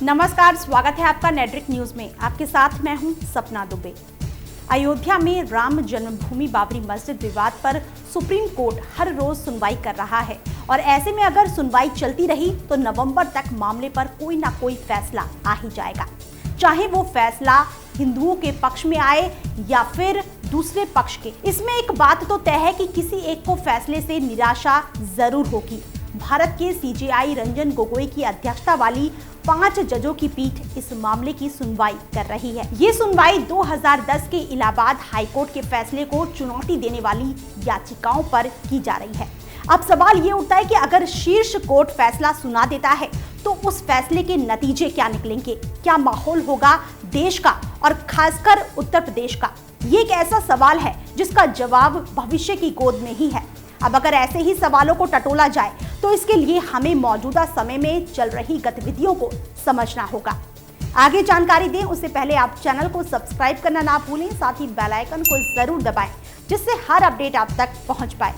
नमस्कार, स्वागत है आपका नेटरिक न्यूज में। आपके साथ मैं हूं सपना दुबे। अयोध्या में राम जन्मभूमि बाबरी मस्जिद विवाद पर सुप्रीम कोर्ट हर रोज सुनवाई कर रहा है और ऐसे में अगर सुनवाई चलती रही तो नवंबर तक मामले पर कोई ना कोई फैसला आ ही जाएगा, चाहे वो फैसला हिंदुओं के पक्ष में आए या फिर दूसरे पक्ष के। इसमें एक बात तो तय है कि किसी एक को फैसले से निराशा जरूर होगी। भारत के सीजेआई रंजन गोगोई की अध्यक्षता वाली 5 जजों की पीठ इस मामले की सुनवाई कर रही है। ये सुनवाई 2010 के इलाहाबाद हाईकोर्ट के फैसले को चुनौती देने वाली याचिकाओं पर की जा रही है। अब सवाल ये उठता है कि अगर शीर्ष कोर्ट फैसला सुना देता है तो उस फैसले के नतीजे क्या निकलेंगे, क्या माहौल होगा देश का और खासकर उत्तर प्रदेश का। ये एक ऐसा सवाल है जिसका जवाब भविष्य की गोद में ही है। अब अगर ऐसे ही सवालों को टटोला जाए तो इसके लिए हमें मौजूदा समय में चल रही गतिविधियों को समझना होगा। आगे जानकारी दें उससे पहले आप चैनल को सब्सक्राइब करना ना भूलें, साथ ही बेल आइकन को जरूर दबाएं जिससे हर अपडेट आप तक पहुंच पाए।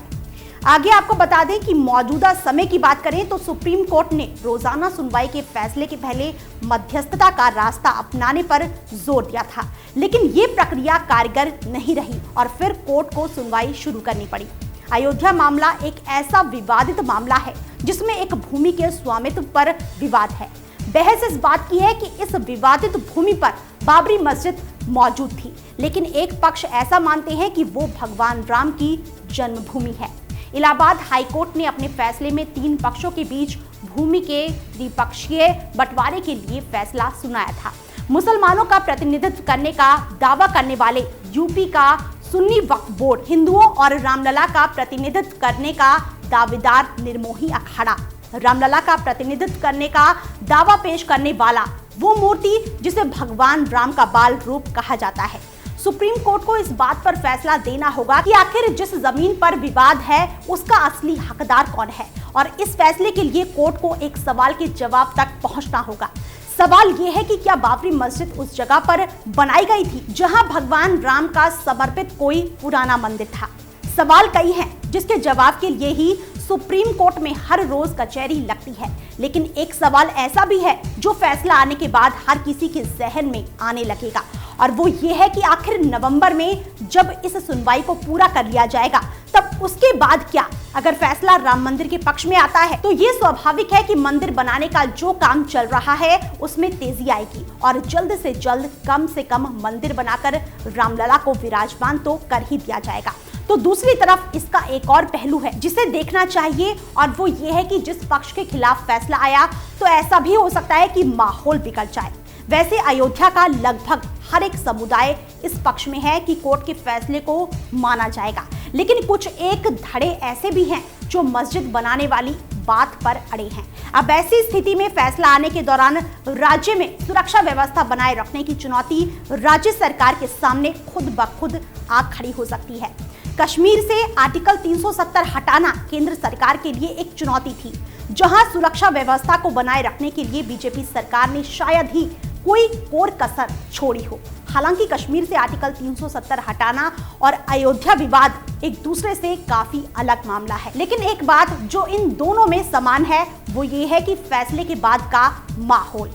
आगे आपको बता दें कि मौजूदा समय की बात करें तो सुप्रीम कोर्ट ने रोजाना सुनवाई के फैसले के पहले मध्यस्थता का रास्ता अपनाने पर जोर दिया था, लेकिन ये प्रक्रिया कारगर नहीं रही और फिर कोर्ट को सुनवाई शुरू करनी पड़ी। अयोध्या मामला एक ऐसा विवादित मामला है जिसमें एक भूमि के स्वामित्व पर विवाद है। बहस इस बात की है कि इस विवादित भूमि पर बाबरी मस्जिद मौजूद थी, लेकिन एक पक्ष ऐसा मानते हैं कि वो भगवान राम की जन्मभूमि है। इलाहाबाद हाईकोर्ट ने अपने फैसले में 3 पक्षों के बीच भूमि के द्विपक्षीय बंटवारे के लिए फैसला सुनाया था। मुसलमानों का प्रतिनिधित्व करने का दावा करने वाले यूपी का सुन्नी वक्फ बोर्ड, हिंदुओं और रामलला का प्रतिनिधित्व करने का दावेदार निर्मोही अखाड़ा, रामलला का प्रतिनिधित्व करने का दावा पेश करने वाला वो मूर्ति जिसे भगवान राम का बाल रूप कहा जाता है। सुप्रीम कोर्ट को इस बात पर फैसला देना होगा कि आखिर जिस जमीन पर विवाद है उसका असली हकदार कौन है और इस फैसले के लिए कोर्ट को एक सवाल के जवाब तक पहुंचना होगा। सवाल ये है कि क्या बाबरी मस्जिद उस जगह पर बनाई गई थी जहां भगवान राम का समर्पित कोई पुराना मंदिर था। सवाल कई हैं जिसके जवाब के लिए ही सुप्रीम कोर्ट में हर रोज कचहरी लगती है, लेकिन एक सवाल ऐसा भी है जो फैसला आने के बाद हर किसी के जहन में आने लगेगा और वो ये है कि आखिर नवंबर में जब इस सुनवाई को पूरा कर लिया जाएगा तब उसके बाद क्या। अगर फैसला राम मंदिर के पक्ष में आता है तो ये स्वाभाविक है कि मंदिर बनाने का जो काम चल रहा है उसमें तेजी आएगी और जल्द से जल्द कम से कम मंदिर बनाकर रामलला को विराजमान तो कर ही दिया जाएगा। तो दूसरी तरफ इसका एक और पहलू है जिसे देखना चाहिए और वो ये है कि जिस पक्ष के खिलाफ फैसला आया तो ऐसा भी हो सकता है कि माहौल बिगड़ जाए। वैसे अयोध्या का लगभग हर एक समुदाय इस पक्ष में है कि कोर्ट के फैसले को माना जाएगा, लेकिन कुछ एक धड़े ऐसे भी हैं जो मस्जिद बनाने वाली बात पर अड़े हैं। अब ऐसी स्थिति में फैसला आने के दौरान राज्य में सुरक्षा व्यवस्था बनाए रखने की चुनौती राज्य सरकार के सामने खुद ब खुद आ खड़ी हो सकती है। कश्मीर से आर्टिकल 370 हटाना केंद्र सरकार के लिए एक चुनौती थी, जहां सुरक्षा व्यवस्था को बनाए रखने के लिए बीजेपी सरकार ने शायद ही कोई कोर कसर छोड़ी हो। हालांकि कश्मीर से आर्टिकल 370 हटाना और अयोध्या विवाद एक दूसरे से काफी अलग मामला है, लेकिन एक बात जो इन दोनों में समान है वो ये है कि फैसले के बाद का माहौल।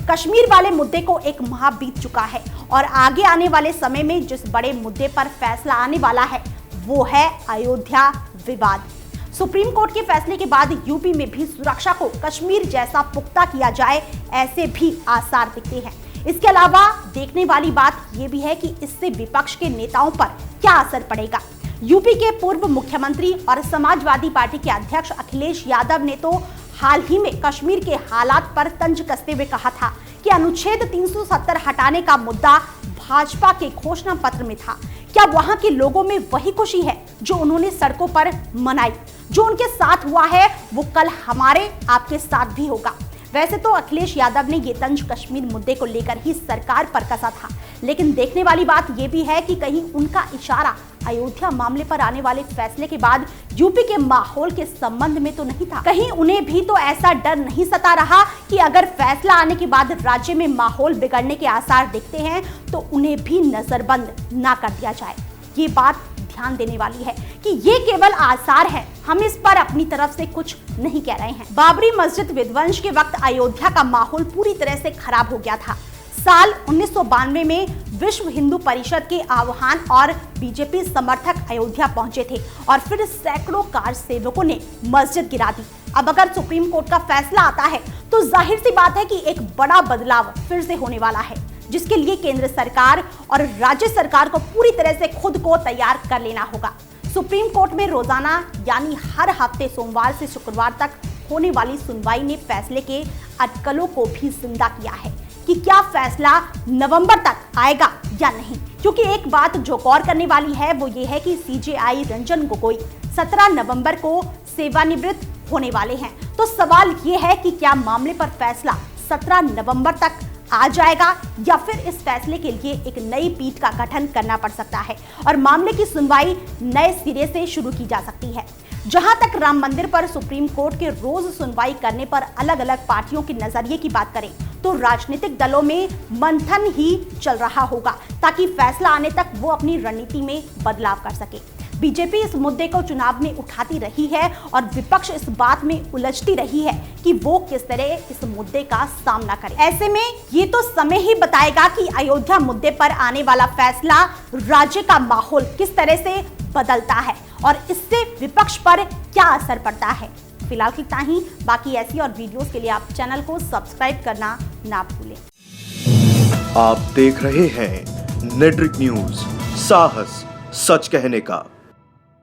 कश्मीर वाले मुद्दे को एक माह बीत चुका है और आगे आने वाले समय में जिस बड़े मुद्दे पर फैसला आने वाला है वो है अयोध्या विवाद। सुप्रीम कोर्ट के फैसले के बाद यूपी में भी सुरक्षा को कश्मीर जैसा पुख्ता किया जाए, ऐसे भी आसार दिखते हैं। इसके अलावा देखने वाली बात यह भी है कि इससे विपक्ष के नेताओं पर क्या असर पड़ेगा। यूपी के पूर्व मुख्यमंत्री और समाजवादी पार्टी के अध्यक्ष अखिलेश यादव ने तो हाल ही में कश्मीर के हालात पर तंज कसते हुए कहा था कि अनुच्छेद 370 हटाने का मुद्दा भाजपा के घोषणा पत्र में था। क्या वहां के लोगों में वही खुशी है जो उन्होंने सड़कों पर मनाई? जो उनके साथ हुआ है वो कल हमारे आपके साथ भी होगा। वैसे तो अखिलेश यादव ने ये तंज कश्मीर मुद्दे को लेकर ही सरकार पर कसा था, लेकिन देखने वाली बात ये भी है कि कहीं उनका इशारा अयोध्या मामले पर आने वाले फैसले के बाद यूपी के माहौल के संबंध में तो नहीं था। कहीं उन्हें भी तो ऐसा डर नहीं सता रहा कि अगर फैसला आने के बाद राज्य में माहौल बिगड़ने के आसार दिखते हैं तो उन्हें भी नजरबंद ना कर दिया जाए। ये बात ध्यान देने वाली है कि ये केवल आसार है, हम इस पर अपनी तरफ से कुछ नहीं कह रहे हैं। बाबरी मस्जिद विध्वंस के वक्त अयोध्या का माहौल पूरी तरह से खराब हो गया था। साल 1992 में विश्व हिंदू परिषद के आह्वान और बीजेपी समर्थक अयोध्या पहुंचे थे और फिर सैकड़ों कार सेवकों ने मस्जिद गिरा दी। अब अगर सुप्रीम कोर्ट का फैसला आता है तो जाहिर सी बात है कि एक बड़ा बदलाव फिर से होने वाला है, जिसके लिए केंद्र सरकार और राज्य सरकार को पूरी तरह से खुद को तैयार कर लेना होगा। सुप्रीम कोर्ट में रोजाना यानी हर हफ्ते सोमवार से शुक्रवार तक होने वाली सुनवाई ने फैसले के अटकलों को भी जिंदा किया है कि क्या फैसला नवंबर तक आएगा या नहीं। क्योंकि एक बात जो गौर करने वाली है वो ये है कि सीजेआई रंजन गोगोई 17 नवंबर को सेवानिवृत्त होने वाले हैं। तो सवाल ये है कि क्या मामले पर फैसला 17 नवंबर तक आ जाएगा या फिर इस फैसले के लिए एक नई पीठ का गठन करना पड़ सकता है और मामले की सुनवाई नए सिरे से शुरू की जा सकती है। जहां तक राम मंदिर पर सुप्रीम कोर्ट के रोज सुनवाई करने पर अलग अलग पार्टियों के नजरिए की बात करें तो राजनीतिक दलों में मंथन ही चल रहा होगा ताकि फैसला आने तक वो अपनी रणनीति में बदलाव कर सके। बीजेपी इस मुद्दे को चुनाव में उठाती रही है और विपक्ष इस बात में उलझती रही है कि वो किस तरह इस मुद्दे का सामना करे। ऐसे में ये तो समय ही बताएगा कि अयोध्या मुद्दे पर आने वाला फैसला राज्य का माहौल किस तरह से बदलता है और इससे विपक्ष पर क्या असर पड़ता है। फिलहाल इतना ही, बाकी ऐसी और वीडियोस के लिए आप चैनल को सब्सक्राइब करना ना भूलें। आप देख रहे हैं नेट्रिक न्यूज, साहस सच कहने का।